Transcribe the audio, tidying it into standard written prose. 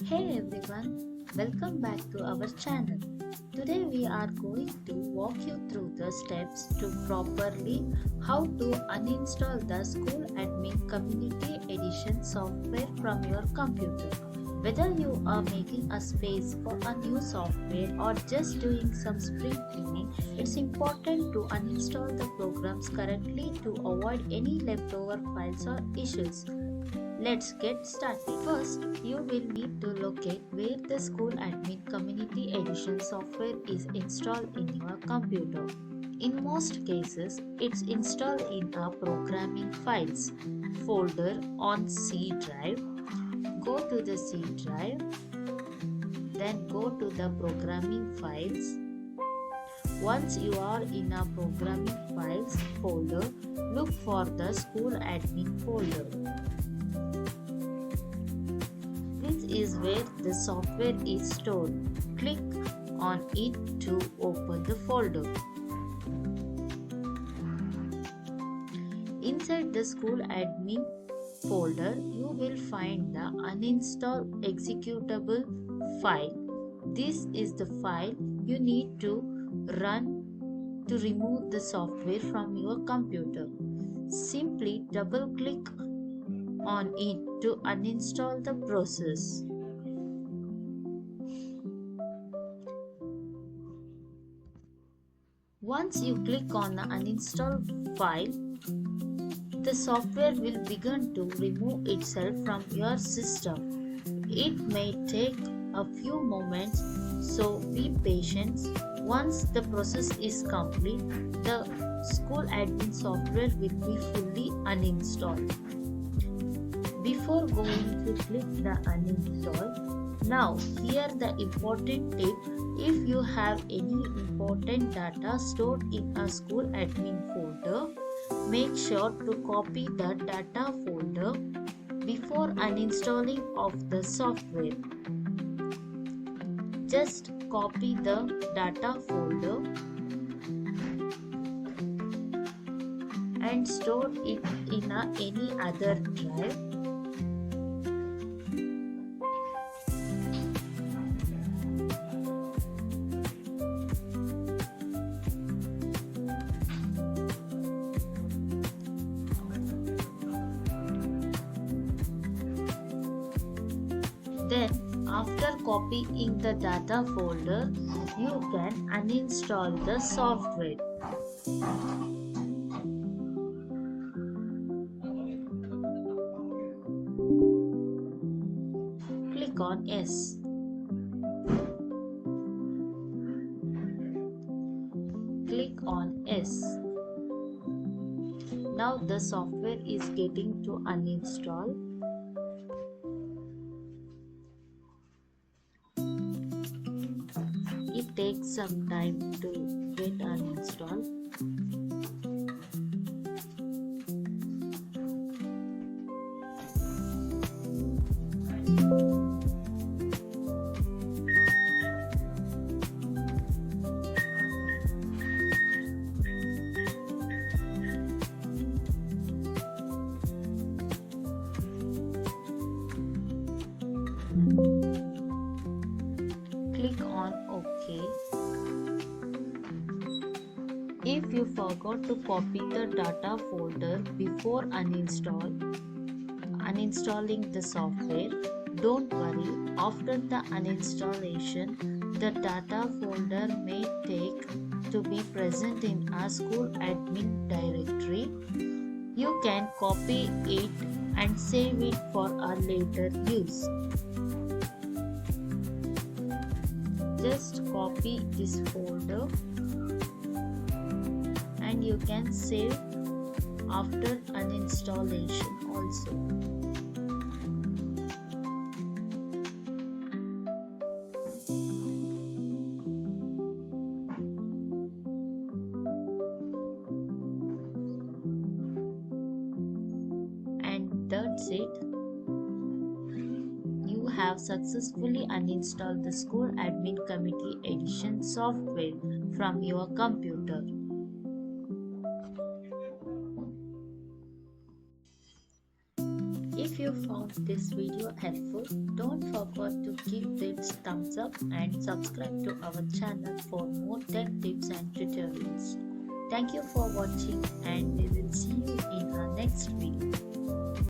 Hey everyone, welcome back to our channel. Today we are going to walk you through the steps to properly how to uninstall the SchoolAdmin Community Edition software from your computer. Whether you are making a space for a new software or just doing some spring cleaning, it's important to uninstall the programs correctly to avoid any leftover files or issues. Let's get started. First, you will need to locate where the SchoolAdmin Community Edition software is installed in your computer. In most cases, it's installed in a Programming Files folder on C drive. Go to the C drive, then go to the Programming Files. Once you are in a Programming Files folder, look for the SchoolAdmin folder. This is where the software is stored. Click on it to open the folder. Inside the SchoolAdmin folder, you will find the uninstall executable file. This is the file you need to run to remove the software from your computer. Simply double click on it to uninstall the process. Once you click on the uninstall file, the software will begin to remove itself from your system. It may take a few moments, so be patient. Once the process is complete, the SchoolAdmin software will be fully uninstalled. Before going to click the uninstall, now here the important tip: if you have any important data stored in a SchoolAdmin folder, make sure to copy the data folder before uninstalling of the software. Just copy the data folder and store it in any other drive. Then, after copying the data folder, you can uninstall the software. Click on Yes. Click on Yes. Now the software is getting to uninstall. It takes some time to get uninstalled. Click on OK. If you forgot to copy the data folder before uninstalling the software, don't worry. After the uninstallation, the data folder may take to be present in a SchoolAdmin directory. You can copy it and save it for a later use. Just copy this folder and you can save after uninstallation also. And that's it. You have successfully uninstalled the SchoolAdmin Community Edition software from your computer. If If you found this video helpful, don't forget to give it thumbs up and subscribe to our channel for more tech tips and tutorials. Thank you for watching, and we will see you in our next video.